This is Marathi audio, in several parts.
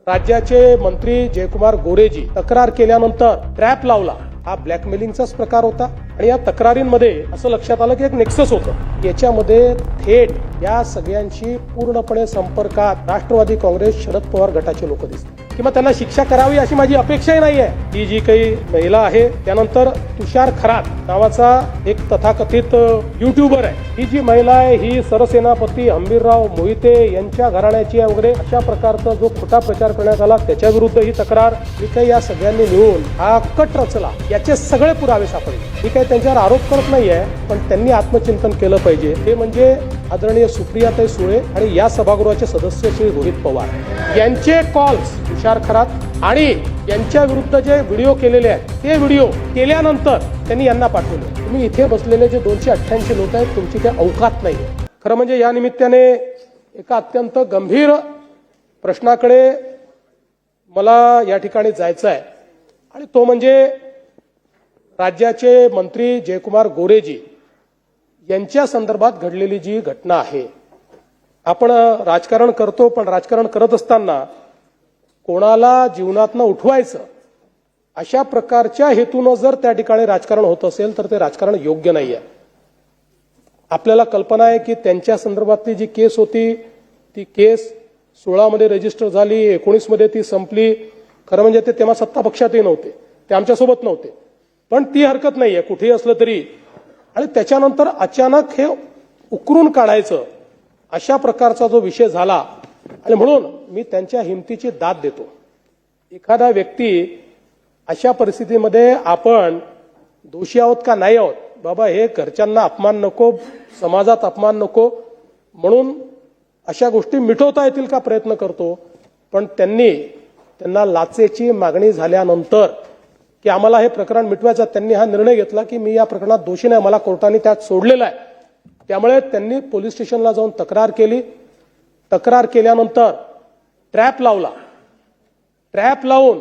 राज्याचे मंत्री जयकुमार गोरेजी तक्रार केल्यानंतर ट्रॅप लावला, हा ब्लॅकमेलिंगचाच प्रकार होता। आणि या तक्रारींमध्ये असं लक्षात आलं की एक नेक्सस होतं। याच्यामध्ये थेट या सगळ्यांशी पूर्णपणे संपर्कात राष्ट्रवादी काँग्रेस शरद पवार गटाचे लोक दिसतात किंवा त्यांना शिक्षा करावी अशी माझी अपेक्षाही नाहीये। ही जी काही महिला आहे, त्यानंतर तुषार खरात नावाचा एक तथाकथित युट्यूबर आहे, ही जी महिला आहे ही सरसेनापती हंबीरराव मोहिते यांच्या घराण्याची आहे वगैरे अशा प्रकारचा जो खोटा प्रचार करण्यात आला, त्याच्या विरुद्ध ही तक्रार मी काही या सगळ्यांनी मिळून हा कट रचला, याचे सगळे पुरावे सापडले। मी काही त्यांच्यावर आरोप करत नाहीये, पण त्यांनी आत्मचिंतन केलं पाहिजे। ते म्हणजे आदरणीय सुप्रियाताई सुळे आणि या सभागृहाचे सदस्य श्री रोहित पवार यांचे कॉल्स तुषार खरात आणि यांच्या विरुद्ध जे व्हिडिओ केलेले आहेत, ते व्हिडिओ केल्यानंतर त्यांनी यांना पाठवले। तुम्ही इथे बसलेले जे 288 लोक आहेत, तुमची काही अवकात नाही। खरं म्हणजे या निमित्ताने एका अत्यंत गंभीर प्रश्नाकडे मला या ठिकाणी जायचं आहे, आणि तो म्हणजे राज्याचे मंत्री जयकुमार गोरेजी यांच्या संदर्भात घडलेली जी घटना आहे। आपण राजकारण करतो, पण राजकारण करत असताना कोणाला जीवनातनं उठवायचं अशा प्रकारच्या हेतूनं जर त्या ठिकाणी राजकारण होत असेल तर ते राजकारण योग्य नाही आहे। आपल्याला कल्पना आहे की त्यांच्या संदर्भातली जी केस होती, ती केस 16 मध्ये रजिस्टर झाली, 19 मध्ये ती संपली। खरं म्हणजे ते तेव्हा सत्ता पक्षातही नव्हते, ते आमच्यासोबत नव्हते, पण ती हरकत नाहीये कुठेही असलं तरी। आणि त्याच्यानंतर अचानक हे उकरून काढायचं अशा प्रकारचा जो विषय झाला, आणि म्हणून मी त्यांच्या हिमतीची दाद देतो। एखादा व्यक्ती अशा परिस्थितीमध्ये आपण दोषी आहोत का नाही आहोत, बाबा हे घरच्यांना अपमान नको, समाजात अपमान नको, म्हणून अशा गोष्टी मिटवता येतील का प्रयत्न करतो। पण त्यांना लाचेची मागणी झाल्यानंतर की आम्हाला हे प्रकरण मिटवायचं, त्यांनी हा निर्णय घेतला की मी या प्रकरणात दोषी नाही, मला कोर्टाने त्यात सोडलेलं आहे। त्यामुळे त्यांनी पोलीस स्टेशनला जाऊन तक्रार केली। तक्रार केल्यानंतर ट्रॅप लावला, ट्रॅप लावून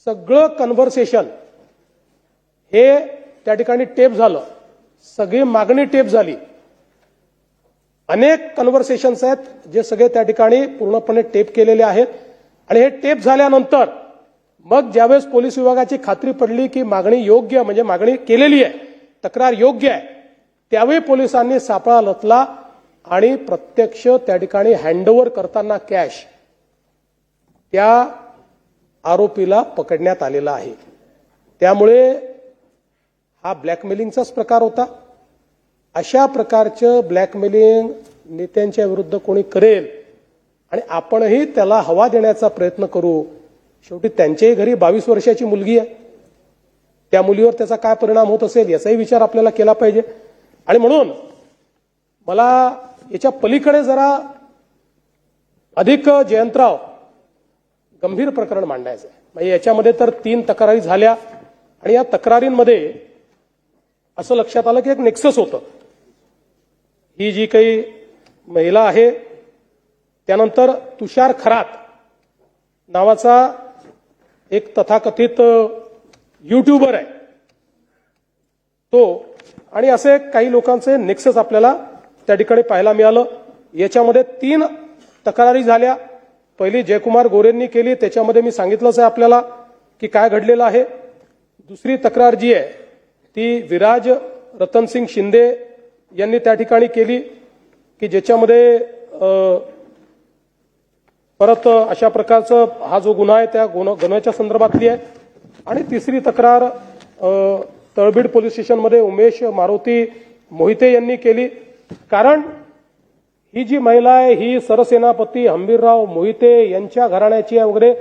सगळं कन्व्हर्सेशन हे त्या ठिकाणी टेप झालं, सगळी मागणी टेप झाली। अनेक कन्व्हर्सेशन्स आहेत जे सगळे त्या ठिकाणी पूर्णपणे टेप केलेले आहेत। आणि हे टेप झाल्यानंतर मग ज्यावेळेस पोलीस विभागाची खात्री पडली की मागणी योग्य, म्हणजे मागणी केलेली आहे, तक्रार योग्य आहे, त्यावेळी पोलिसांनी सापळा रचला आणि प्रत्यक्ष त्या ठिकाणी हँडओव्हर करताना कॅश त्या आरोपीला पकडण्यात आलेला आहे। त्यामुळे हा ब्लॅकमेलिंगचाच प्रकार होता। अशा प्रकारचं ब्लॅकमेलिंग नेत्यांच्या विरुद्ध कोणी करेल आणि आपणही त्याला हवा देण्याचा प्रयत्न करू, शेवटी त्यांच्याही घरी 22 वर्षाची मुलगी आहे, त्या मुलीवर त्याचा काय परिणाम होत असेल याचाही विचार आपल्याला केला पाहिजे। आणि म्हणून मला याच्या पलीकडे जरा अधिक जयंतराव गंभीर प्रकरण मांडायचं आहे। म्हणजे याच्यामध्ये तर 3 तक्रारी झाल्या, आणि या तक्रारींमध्ये असं लक्षात आलं की एक नेक्सस होतं। ही जी काही महिला आहे, त्यानंतर तुषार खरात नावाचा एक तथाकथित युट्यूबर आहे तो, आणि असे काही लोकांचे नेक्सस आपल्याला त्या ठिकाणी पाहायला मिळालं। याच्यामध्ये 3 तक्रारी झाल्या। पहिली जयकुमार गोरेंनी केली, त्याच्यामध्ये मी सांगितलंच आहे आपल्याला की काय घडलेलं आहे। दुसरी तक्रार जी आहे ती विराज रतनसिंग शिंदे यांनी त्या ठिकाणी केली, की ज्याच्यामध्ये परत अशा प्रकारचा हा जो गुन्हा आहे त्या गुन्ह्याच्या संदर्भातली आहे। आणि तिसरी तक्रार तळबीड पोलीस स्टेशनमध्ये उमेश मारुती मोहिते यांनी केली, कारण ही जी महिला आहे ही सरसेनापती हंबीरराव मोहिते यांच्या घराण्याची आहे वगैरे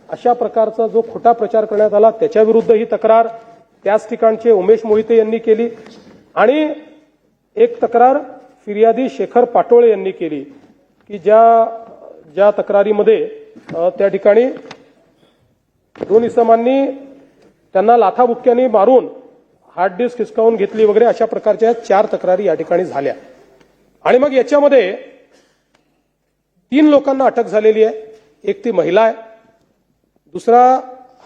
अशा प्रकारचा जो खोटा प्रचार करण्यात आला, त्याच्या विरुद्ध ही तक्रार त्याच ठिकाणचे उमेश मोहिते यांनी केली। आणि एक तक्रार फिर्यादी शेखर पाटोळे यांनी केली, की ज्या तक्रारीमध्ये त्या ठिकाणी 2 इसमांनी त्यांना लाथाबुक्क्यांनी मारून हार्ड डिस्क हिसकावून घेतली वगैरे अशा प्रकारच्या 4 तक्रारी या ठिकाणी झाल्या। आणि मग याच्यामध्ये 3 लोकांना अटक झालेली आहे। एक ती महिला आहे, दुसरा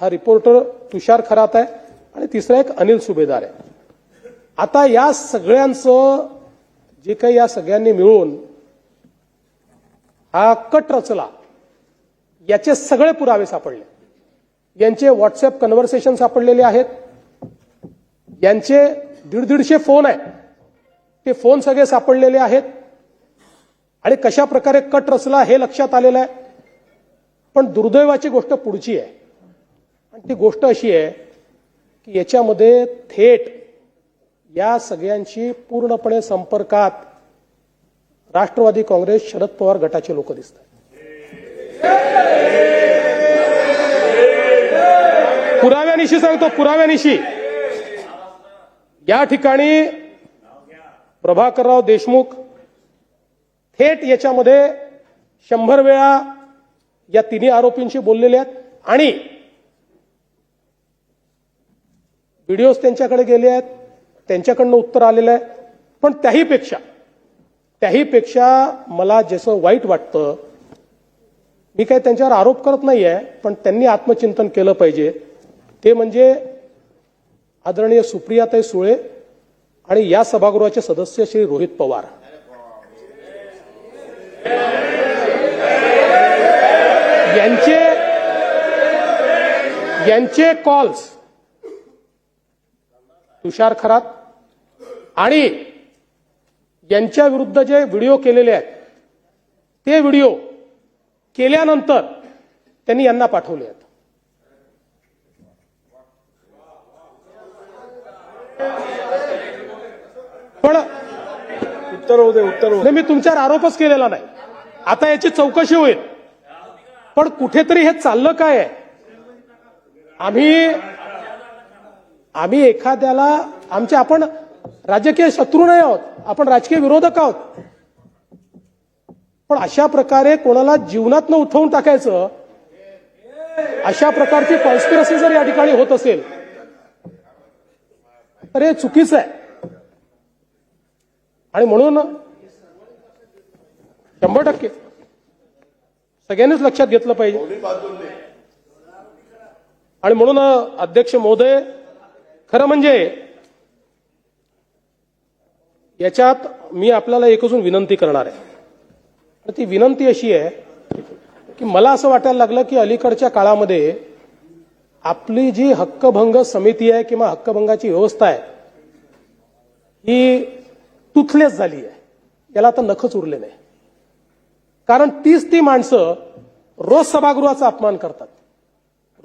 हा रिपोर्टर तुषार खरात आहे, आणि तिसरा एक अनिल सुभेदार आहे। आता या सगळ्यांचं जे काही या सगळ्यांनी मिळून हा कट रचला, याचे सगळे पुरावे सापडले. यांचे व्हॉट्सअप कन्व्हर्सेशन सापडलेले आहेत. यांचे 150 फोन आहेत, ते फोन सगळे सापडलेले आहेत. आणि कशा प्रकारे कट रचला हे लक्षात आलेलं आहे. पण दुर्दैवाची गोष्ट पुढची आहे. आणि ती गोष्ट अशी आहे की याच्यामध्ये थेट या सगळ्यांशी पूर्णपणे संपर्कात राष्ट्रवादी काँग्रेस शरद पवार गटाचे लोक दिसतात. पुराव्यानिशी सांगतो, पुराव्यानिशी या ठिकाणी प्रभाकरराव देशमुख थेट याच्यामध्ये 100 वेळा या तिन्ही आरोपींशी बोललेले आहेत. आणि व्हिडिओज त्यांच्याकडे गेले आहेत, त्यांच्याकडनं उत्तर आलेलं आहे. पण त्याहीपेक्षा मला जसं वाईट वाटतं, मी काही त्यांच्यावर आरोप करत नाहीये, पण त्यांनी आत्मचिंतन केलं पाहिजे. ते म्हणजे आदरणीय सुप्रियाताई सुळे आणि या सभागृहाचे सदस्य श्री रोहित पवार. यांचे कॉल्स तुषार खरात आणि यांच्या विरुद्ध जे व्हिडिओ केलेले आहेत, ते व्हिडिओ केल्यानंतर त्यांनी यांना पाठवले आहेत. पण उत्तर मी तुमच्यावर आरोपच केलेला नाही. आता याची चौकशी होईल. पण कुठेतरी हे चाललं काय आहे? आम्ही एखाद्याला आपण राजकीय शत्रू नाही आहोत, आपण राजकीय विरोधक आहोत. पण अशा प्रकारे कोणाला जीवनातनं उठवून टाकायचं, अशा प्रकारची कॉन्स्पिरसी जर या ठिकाणी होत असेल तर हे चुकीचं आहे. आणि म्हणून 100% सगळ्यांनीच लक्षात घेतलं पाहिजे. आणि म्हणून अध्यक्ष महोदय, खरं म्हणजे याच्यात मी आपल्याला एक अजून विनंती करणार आहे. तर ती विनंती अशी आहे की मला असं वाटायला लागलं की अलीकडच्या काळामध्ये आपली जी हक्कभंग समिती आहे किंवा हक्कभंगाची व्यवस्था आहे ही तुथलेच झाली आहे. याला आता नखच उरले नाही. कारण ती माणसं रोज सभागृहाचा अपमान करतात,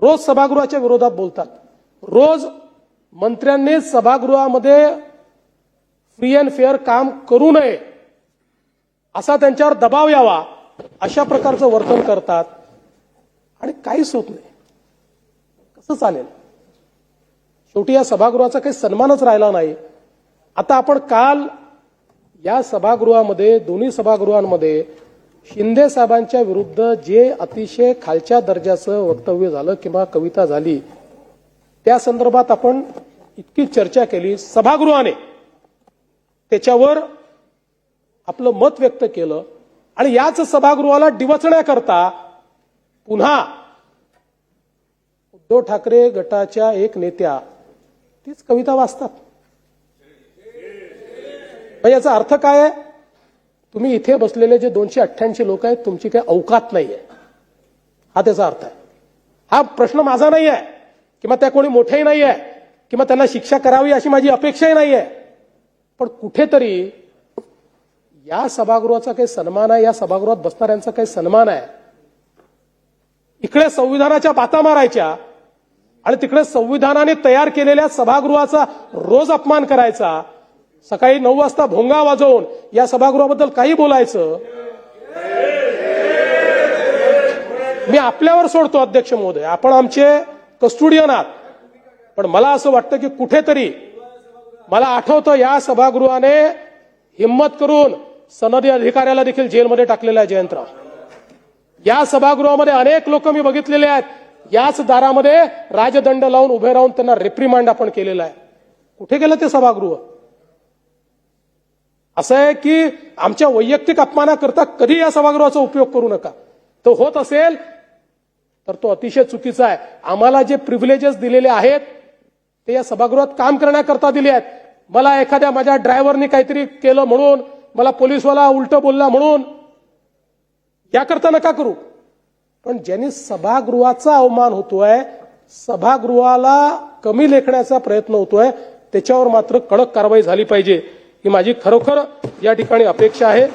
रोज सभागृहाच्या विरोधात बोलतात, रोज मंत्र्यांनी सभागृहामध्ये फ्री अँड फेअर काम करू नये असा त्यांच्यावर दबाव यावा अशा प्रकारचं वर्तन करतात. आणि काहीच होत नाही. कसं चालेल? शेवटी या सभागृहाचा काही सन्मानच राहिला नाही. आता आपण काल या सभागृहामध्ये, दोन्ही सभागृहांमध्ये शिंदे साहेबांच्या विरुद्ध जे अतिशय खालच्या दर्जाचं वक्तव्य झालं किंवा कविता झाली, त्या संदर्भात आपण इतकी चर्चा केली. सभागृहाने त्याच्यावर आपलं मत व्यक्त केलं. आणि याच सभागृहाला डिवचण्याकरता पुन्हा उद्धव ठाकरे गटाच्या एक नेत्या तीच कविता वाचतात. याचा अर्थ काय आहे? तुम्ही इथे बसलेले जे 288 लोक आहेत, तुमची काही औकात नाहीये, हा त्याचा अर्थ आहे. हा प्रश्न माझा नाही आहे किंवा त्या कोणी मोठेही नाही आहे किंवा त्यांना शिक्षा करावी अशी माझी अपेक्षाही नाही आहे. पण कुठेतरी या सभागृहाचा काही सन्मान आहे, या सभागृहात बसणाऱ्यांचा काही सन्मान आहे. इकडे संविधानाच्या बाता मारायच्या आणि तिकडे संविधानाने तयार केलेल्या सभागृहाचा रोज अपमान करायचा. सकाळी 9 वाजता भोंगा वाजवून या सभागृहाबद्दल काही बोलायचं. मी आपल्यावर सोडतो अध्यक्ष महोदय, आपण आमचे कस्टोडियन आहात. पण मला असं वाटतं की कुठेतरी, मला आठवतं या सभागृहाने हिम्मत करून सनदी अधिकाऱ्याला देखील जेलमध्ये टाकलेला आहे, जयंतराव. या सभागृहामध्ये अनेक लोक मी बघितलेले आहेत, याच दारामध्ये राजदंड लावून उभे राहून त्यांना रिप्रिमांड आपण केलेला आहे. कुठे गेलं ते सभागृह? असं आहे की आमच्या वैयक्तिक अपमानाकरता कधी या सभागृहाचा उपयोग करू नका. तो होत असेल तर तो अतिशय चुकीचा आहे. आम्हाला जे प्रिव्हिलेजेस दिलेले आहेत ते या सभागृहात काम करण्याकरता दिले आहेत. मला एखाद्या माझ्या ड्रायव्हरनी काहीतरी केलं म्हणून, मला पोलीसवाला उलट बोलला म्हणून याकरता नका करू. पण ज्यांनी सभागृहाचा अवमान होतोय, सभागृहाला कमी लेखण्याचा प्रयत्न होतोय, त्याच्यावर मात्र कडक कारवाई झाली पाहिजे, ही माझी खरोखर या ठिकाणी अपेक्षा आहे.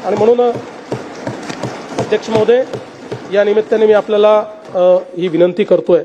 आणि म्हणून अध्यक्ष महोदय, या निमित्ताने मी आपल्याला ही विनंती करतोय